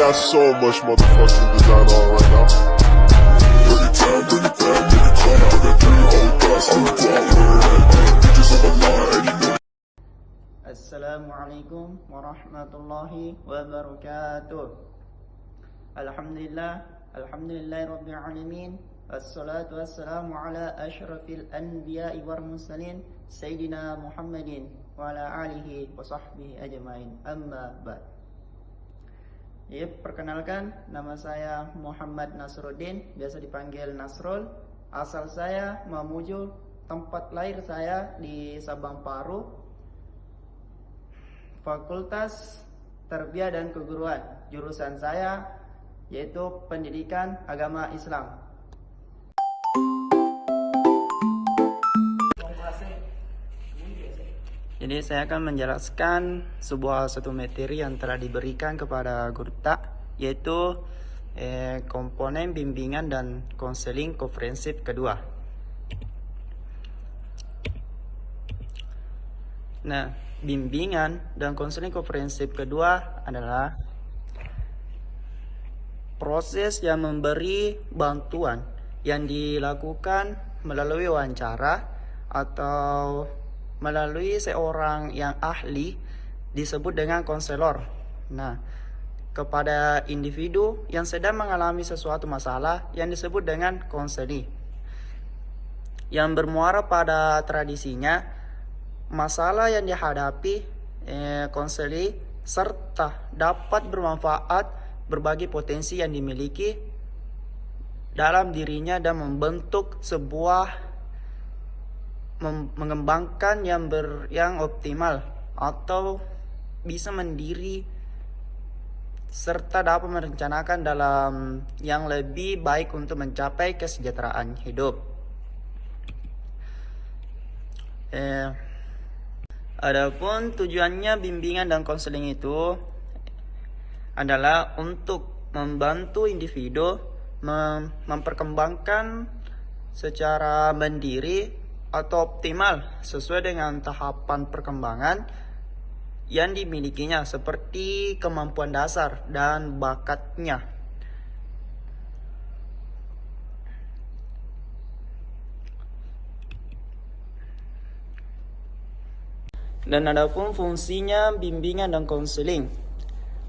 got so much motherfucking design on right now. Bring it down, bring it down, make it clap. I got 3 old guys on the block, bitches on the line, and you know. Assalamualaikum warahmatullahi wabarakatuh. Alhamdulillahi rabbil alamin. Wassalatu wassalamu ala asyrafil anbiya'i wal mursalin Sayyidina Muhammadin wa ala alihi wa sahbihi ajmain. Amma ba'd. Ya, perkenalkan, nama saya Muhammad Nasruddin, biasa dipanggil Nasrul. Asal saya Mamuju, tempat lahir saya di Sabang Paru, Fakultas Tarbiyah dan Keguruan. Jurusan saya yaitu Pendidikan Agama Islam. Jadi saya akan menjelaskan satu materi yang telah diberikan kepada guru kita, yaitu komponen bimbingan dan konseling komprehensif kedua. Nah, bimbingan dan konseling komprehensif kedua adalah proses yang memberi bantuan yang dilakukan melalui wawancara atau melalui seorang yang ahli, disebut dengan konselor. Nah, kepada individu yang sedang mengalami sesuatu masalah yang disebut dengan konseli, yang bermuara pada tradisinya masalah yang dihadapi konseli, serta dapat bermanfaat berbagi potensi yang dimiliki dalam dirinya dan membentuk sebuah mengembangkan yang optimal atau bisa mandiri serta dapat merencanakan dalam yang lebih baik untuk mencapai kesejahteraan hidup. Adapun tujuannya bimbingan dan konseling itu adalah untuk membantu individu memperkembangkan secara mandiri atau optimal sesuai dengan tahapan perkembangan yang dimilikinya, seperti kemampuan dasar dan bakatnya. Dan adapun fungsinya bimbingan dan konseling,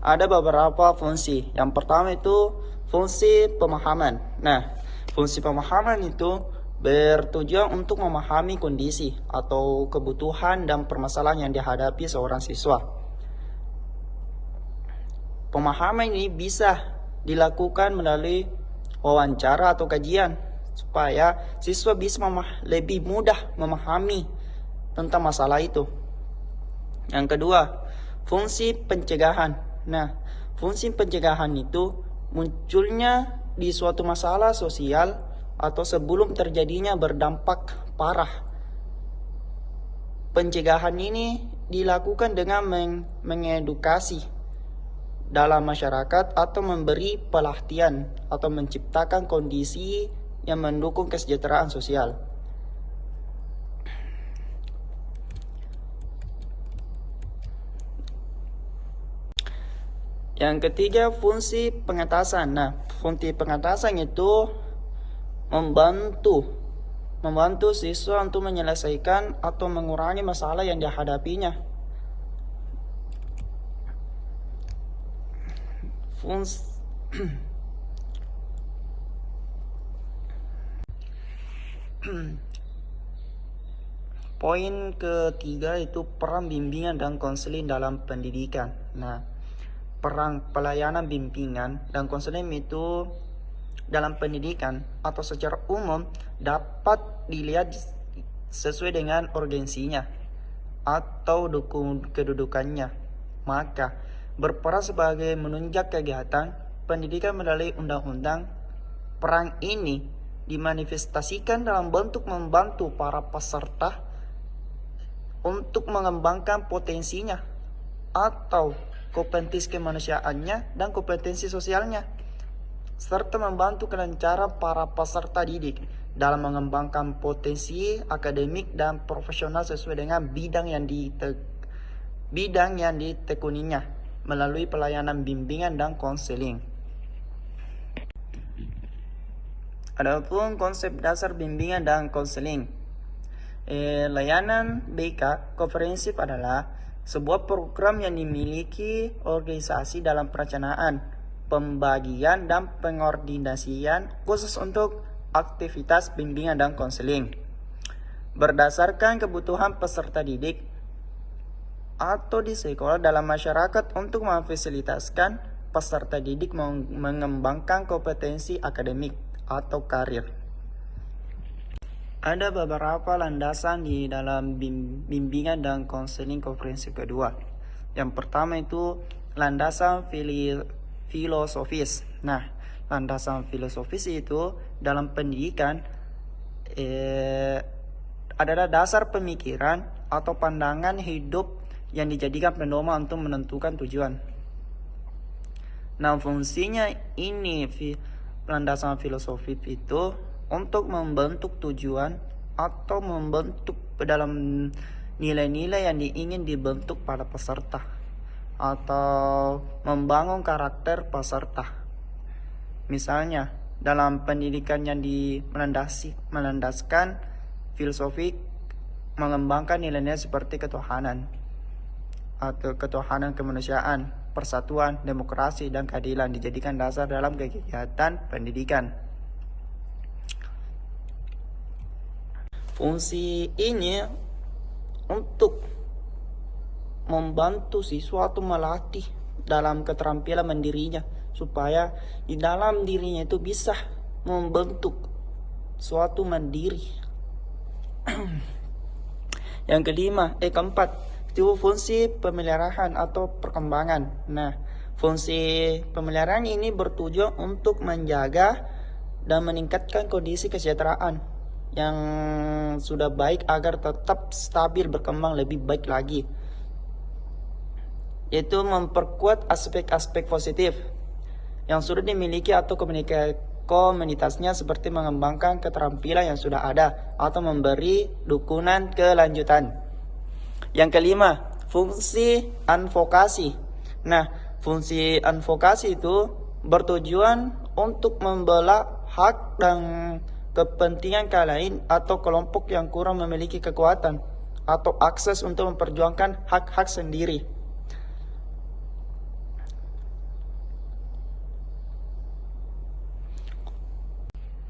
ada beberapa fungsi. Yang pertama itu fungsi pemahaman. Nah, fungsi pemahaman itu bertujuan untuk memahami kondisi atau kebutuhan dan permasalahan yang dihadapi seorang siswa. Pemahaman ini bisa dilakukan melalui wawancara atau kajian supaya siswa bisa lebih mudah memahami tentang masalah itu. Yang kedua, fungsi pencegahan. Nah, fungsi pencegahan itu munculnya di suatu masalah sosial atau sebelum terjadinya berdampak parah. Pencegahan ini dilakukan dengan mengedukasi dalam masyarakat atau memberi pelatihan atau menciptakan kondisi yang mendukung kesejahteraan sosial. Yang ketiga, fungsi pengetasan. Nah, fungsi pengetasan itu membantu siswa untuk menyelesaikan atau mengurangi masalah yang dihadapinya. Poin ketiga itu peran bimbingan dan konseling dalam pendidikan. Nah, peran pelayanan bimbingan dan konseling itu dalam pendidikan atau secara umum dapat dilihat sesuai dengan urgensinya atau kedudukannya. Maka berperan sebagai menunjang kegiatan pendidikan melalui undang-undang. Peran ini dimanifestasikan dalam bentuk membantu para peserta untuk mengembangkan potensinya atau kompetensi kemanusiaannya dan kompetensi sosialnya, serta membantu kelancaran para peserta didik dalam mengembangkan potensi akademik dan profesional sesuai dengan bidang yang ditekuninya. melalui pelayanan bimbingan dan konseling. Adapun konsep dasar bimbingan dan konseling, layanan BK komprehensif adalah sebuah program yang dimiliki organisasi dalam perencanaan, pembagian, dan pengordinasian khusus untuk aktivitas bimbingan dan konseling. Berdasarkan kebutuhan peserta didik atau di sekolah dalam masyarakat untuk memfasilitasikan peserta didik mengembangkan kompetensi akademik atau karir. Ada beberapa landasan di dalam bimbingan dan konseling komprehensif kedua. Yang pertama itu landasan filosofis. Nah, landasan filosofis itu dalam pendidikan adalah dasar pemikiran atau pandangan hidup yang dijadikan pedoman untuk menentukan tujuan. Nah, fungsinya ini landasan filosofis itu untuk membentuk tujuan atau membentuk dalam nilai-nilai yang ingin dibentuk pada peserta atau membangun karakter peserta. Misalnya, dalam pendidikan yang melandaskan filosofi mengembangkan nilai-nilai seperti ketuhanan atau ketuhanan kemanusiaan, persatuan, demokrasi, dan keadilan dijadikan dasar dalam kegiatan pendidikan. Fungsi ini untuk membantu siswa atau melatih dalam keterampilan mandirinya, supaya di dalam dirinya itu bisa membentuk suatu mandiri. Yang keempat itu fungsi pemeliharaan atau perkembangan. Nah, fungsi pemeliharaan ini bertujuan untuk menjaga dan meningkatkan kondisi kesejahteraan yang sudah baik agar tetap stabil berkembang lebih baik lagi, yaitu memperkuat aspek-aspek positif yang sudah dimiliki atau komunitasnya, seperti mengembangkan keterampilan yang sudah ada atau memberi dukungan kelanjutan. Yang kelima, fungsi advokasi. Nah, fungsi advokasi itu bertujuan untuk membela hak dan kepentingan kaum lain atau kelompok yang kurang memiliki kekuatan atau akses untuk memperjuangkan hak-hak sendiri.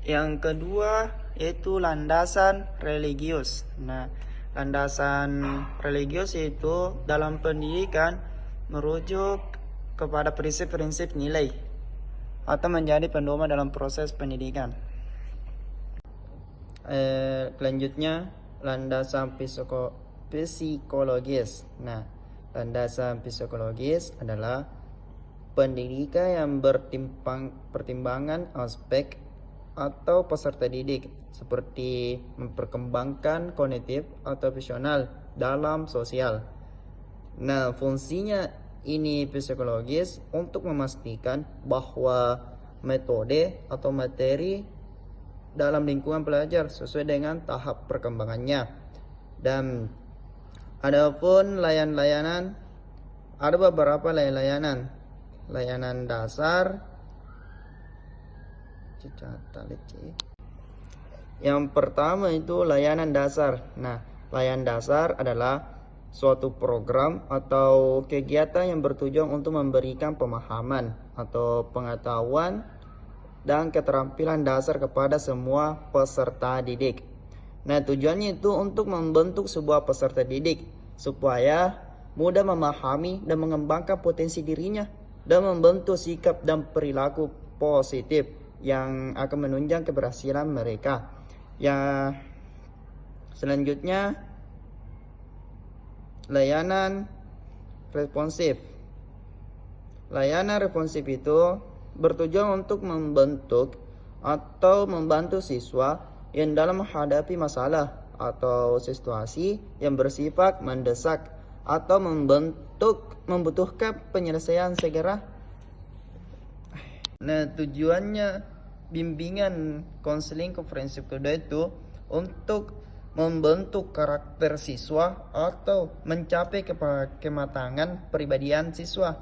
Yang kedua yaitu landasan religius. Nah, landasan religius itu dalam pendidikan merujuk kepada prinsip-prinsip nilai atau menjadi pedoman dalam proses pendidikan. Selanjutnya landasan psikologis. Nah, landasan psikologis adalah pendidikan yang pertimbangan aspek atau peserta didik seperti memperkembangkan kognitif atau visional dalam sosial. Nah, fungsinya ini psikologis untuk memastikan bahwa metode atau materi dalam lingkungan pelajar sesuai dengan tahap perkembangannya. Dan adapun layanan, ada beberapa layanan dasar. Yang pertama itu layanan dasar. Nah, layanan dasar adalah suatu program atau kegiatan yang bertujuan untuk memberikan pemahaman atau pengetahuan dan keterampilan dasar kepada semua peserta didik. Nah, tujuannya itu untuk membentuk sebuah peserta didik supaya mudah memahami dan mengembangkan potensi dirinya dan membentuk sikap dan perilaku positif yang akan menunjang keberhasilan mereka. Ya, selanjutnya layanan responsif. Layanan responsif itu bertujuan untuk membentuk atau membantu siswa yang dalam menghadapi masalah atau situasi yang bersifat mendesak atau membutuhkan penyelesaian segera. Nah, tujuannya bimbingan konseling komprehensif kedua itu untuk membentuk karakter siswa atau mencapai kematangan kepribadian siswa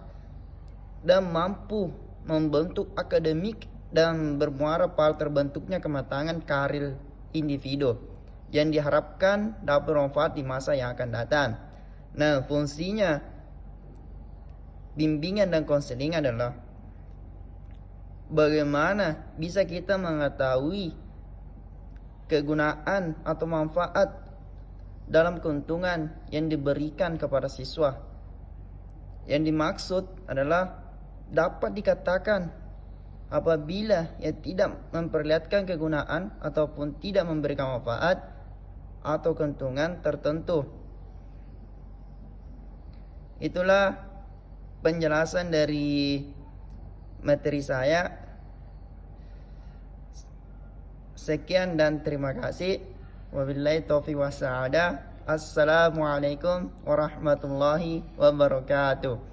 dan mampu membentuk akademik dan bermuara pada terbentuknya kematangan karir individu yang diharapkan dapat bermanfaat di masa yang akan datang. Nah, fungsinya bimbingan dan konseling adalah bagaimana bisa kita mengetahui kegunaan atau manfaat dalam keuntungan yang diberikan kepada siswa. Yang dimaksud adalah dapat dikatakan apabila ia tidak memperlihatkan kegunaan ataupun tidak memberikan manfaat atau keuntungan tertentu. Itulah penjelasan dari materi saya. Sekian dan terima kasih. Wabillahi taufiq wa sa'adah. Assalamualaikum warahmatullahi wabarakatuh.